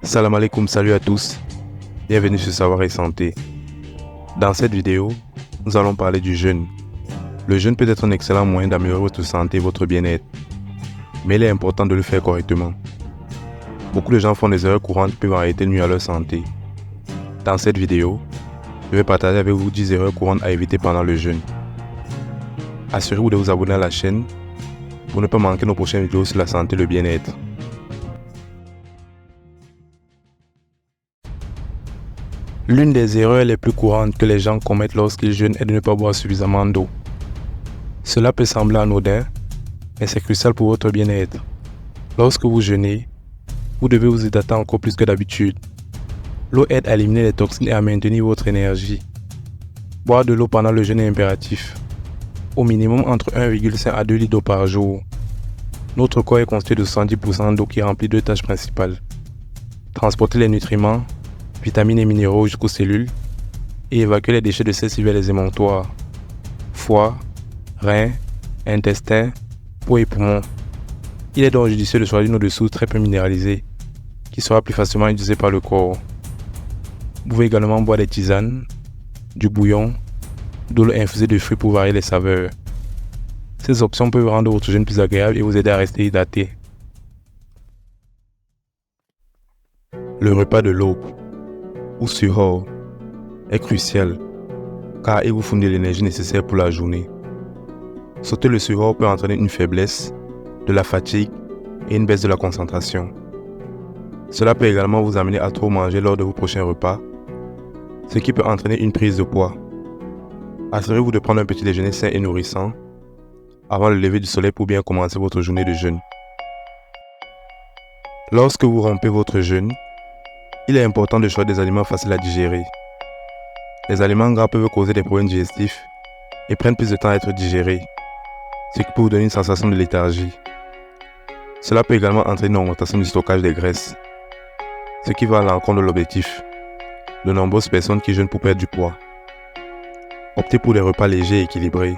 Salam alaikum, salut à tous, bienvenue sur Savoir et Santé. Dans cette vidéo, nous allons parler du jeûne. Le jeûne peut être un excellent moyen d'améliorer votre santé et votre bien-être, mais il est important de le faire correctement. Beaucoup de gens font des erreurs courantes qui peuvent en réalité nuire à leur santé. Dans cette vidéo, je vais partager avec vous 10 erreurs courantes à éviter pendant le jeûne. Assurez-vous de vous abonner à la chaîne pour ne pas manquer nos prochaines vidéos sur la santé et le bien-être. L'une des erreurs les plus courantes que les gens commettent lorsqu'ils jeûnent est de ne pas boire suffisamment d'eau. Cela peut sembler anodin, mais c'est crucial pour votre bien-être. Lorsque vous jeûnez, vous devez vous hydrater encore plus que d'habitude. L'eau aide à éliminer les toxines et à maintenir votre énergie. Boire de l'eau pendant le jeûne est impératif. Au minimum entre 1,5 à 2 litres d'eau par jour. Notre corps est constitué de 70% d'eau qui remplit deux tâches principales. Transporter les nutriments, vitamines et minéraux jusqu'aux cellules et évacuer les déchets de celles-ci vers les émonctoires, foie, reins, intestins, peau et poumons. Il est donc judicieux de choisir une eau de source très peu minéralisée qui sera plus facilement utilisée par le corps. Vous pouvez également boire des tisanes, du bouillon, de l'eau infusée de fruits pour varier les saveurs. Ces options peuvent rendre votre jeûne plus agréable et vous aider à rester hydraté. Le repas de l'aube ou suhoor est crucial car il vous fournit l'énergie nécessaire pour la journée. Sauter le suhoor peut entraîner une faiblesse, de la fatigue et une baisse de la concentration. Cela peut également vous amener à trop manger lors de vos prochains repas, ce qui peut entraîner une prise de poids. Assurez-vous de prendre un petit déjeuner sain et nourrissant avant le lever du soleil pour bien commencer votre journée de jeûne. Lorsque vous rompez votre jeûne, il est important de choisir des aliments faciles à digérer. Les aliments gras peuvent causer des problèmes digestifs et prennent plus de temps à être digérés, ce qui peut vous donner une sensation de léthargie. Cela peut également entraîner une augmentation du stockage des graisses, ce qui va à l'encontre de l'objectif de nombreuses personnes qui jeûnent pour perdre du poids. Optez pour des repas légers et équilibrés,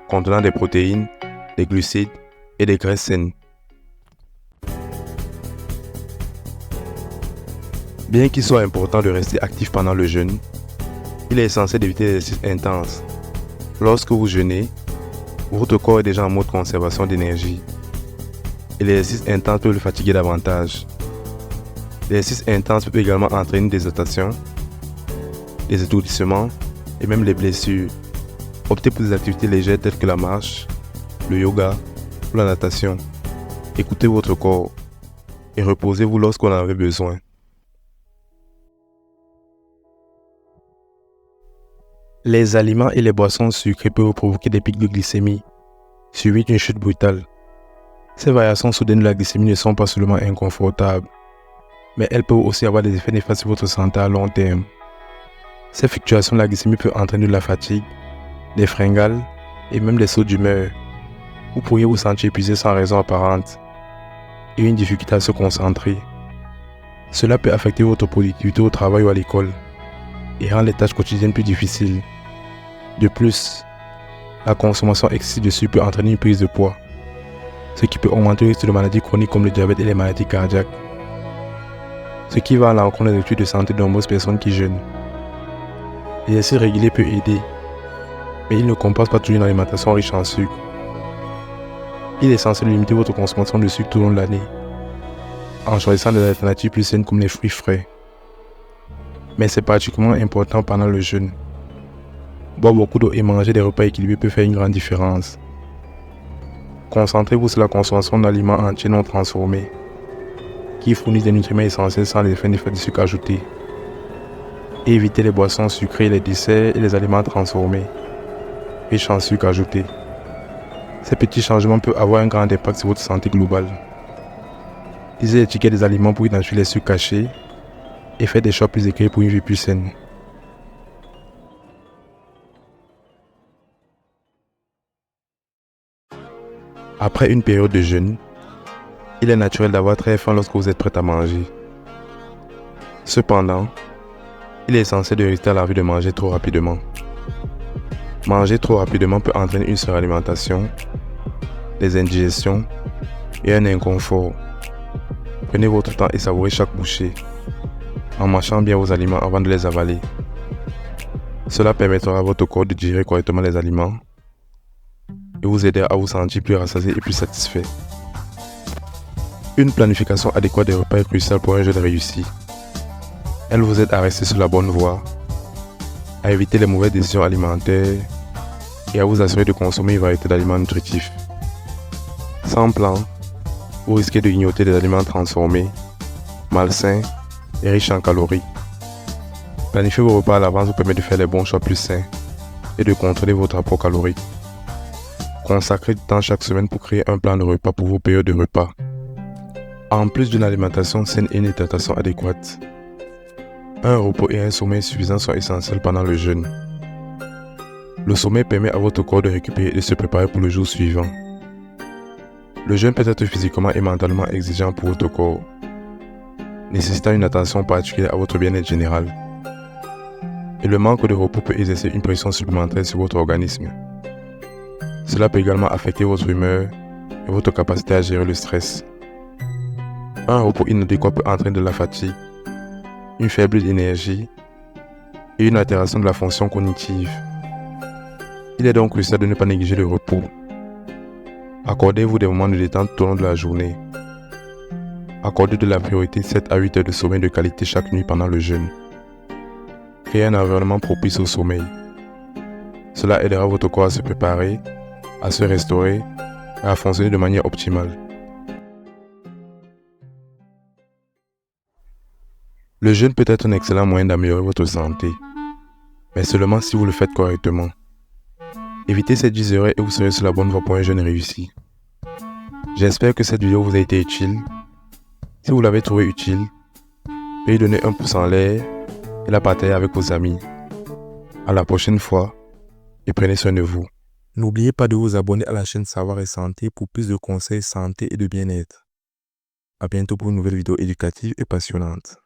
contenant des protéines, des glucides et des graisses saines. Bien qu'il soit important de rester actif pendant le jeûne, il est essentiel d'éviter l'exercice intense. Lorsque vous jeûnez, votre corps est déjà en mode conservation d'énergie et l'exercice intense peut le fatiguer davantage. L'exercice intense peut également entraîner des déshydratation, des étourdissements et même des blessures. Optez pour des activités légères telles que la marche, le yoga ou la natation. Écoutez votre corps et reposez-vous lorsqu'on en avait besoin. Les aliments et les boissons sucrées peuvent provoquer des pics de glycémie, suivis d'une chute brutale. Ces variations soudaines de la glycémie ne sont pas seulement inconfortables, mais elles peuvent aussi avoir des effets néfastes sur votre santé à long terme. Ces fluctuations de la glycémie peuvent entraîner de la fatigue, des fringales et même des sauts d'humeur. Vous pourriez vous sentir épuisé sans raison apparente et une difficulté à se concentrer. Cela peut affecter votre productivité au travail ou à l'école et rendre les tâches quotidiennes plus difficiles. De plus, la consommation excessive de sucre peut entraîner une prise de poids, ce qui peut augmenter le risque de maladies chroniques comme le diabète et les maladies cardiaques, ce qui va à l'encontre des études de santé de nombreuses personnes qui jeûnent. L'exercice régulier peut aider, mais il ne compense pas toujours une alimentation riche en sucre. Il est essentiel de limiter votre consommation de sucre tout au long de l'année, en choisissant des alternatives plus saines comme les fruits frais. Mais c'est particulièrement important pendant le jeûne. Boire beaucoup d'eau et manger des repas équilibrés peut faire une grande différence. Concentrez-vous sur la consommation d'aliments entiers non transformés, qui fournissent des nutriments essentiels sans les effets néfastes du sucre ajouté. Évitez les boissons sucrées, les desserts et les aliments transformés, riches en sucre ajouté. Ces petits changements peuvent avoir un grand impact sur votre santé globale. Lisez l'étiquette des aliments pour identifier les sucres cachés et faites des choix plus éclairés pour une vie plus saine. Après une période de jeûne, il est naturel d'avoir très faim lorsque vous êtes prêt à manger. Cependant, il est essentiel de résister à l'envie de manger trop rapidement. Manger trop rapidement peut entraîner une suralimentation, des indigestions et un inconfort. Prenez votre temps et savourez chaque bouchée, en mâchant bien vos aliments avant de les avaler. Cela permettra à votre corps de digérer correctement les aliments et vous aider à vous sentir plus rassasié et plus satisfait. Une planification adéquate des repas est cruciale pour un jeûne réussi. Elle vous aide à rester sur la bonne voie, à éviter les mauvaises décisions alimentaires et à vous assurer de consommer une variété d'aliments nutritifs. Sans plan, vous risquez de grignoter des aliments transformés, malsains et riches en calories. Planifier vos repas à l'avance vous permet de faire les bons choix plus sains et de contrôler votre apport calorique. Consacrez du temps chaque semaine pour créer un plan de repas pour vos périodes de repas. En plus d'une alimentation saine et une hydratation adéquate, un repos et un sommeil suffisant sont essentiels pendant le jeûne. Le sommeil permet à votre corps de récupérer et de se préparer pour le jour suivant. Le jeûne peut être physiquement et mentalement exigeant pour votre corps, nécessitant une attention particulière à votre bien-être général. Et le manque de repos peut exercer une pression supplémentaire sur votre organisme. Cela peut également affecter votre humeur et votre capacité à gérer le stress. Un repos inadéquat peut entraîner de la fatigue, une faible énergie et une altération de la fonction cognitive. Il est donc crucial de ne pas négliger le repos. Accordez-vous des moments de détente tout au long de la journée. Accordez de la priorité 7 à 8 heures de sommeil de qualité chaque nuit pendant le jeûne. Créez un environnement propice au sommeil. Cela aidera votre corps à se préparer, à se restaurer et à fonctionner de manière optimale. Le jeûne peut être un excellent moyen d'améliorer votre santé, mais seulement si vous le faites correctement. Évitez ces 10 erreurs et vous serez sur la bonne voie pour un jeûne réussi. J'espère que cette vidéo vous a été utile. Si vous l'avez trouvé utile, veuillez donner un pouce en l'air et la partager avec vos amis. À la prochaine fois et prenez soin de vous. N'oubliez pas de vous abonner à la chaîne Savoir et Santé pour plus de conseils santé et de bien-être. À bientôt pour une nouvelle vidéo éducative et passionnante.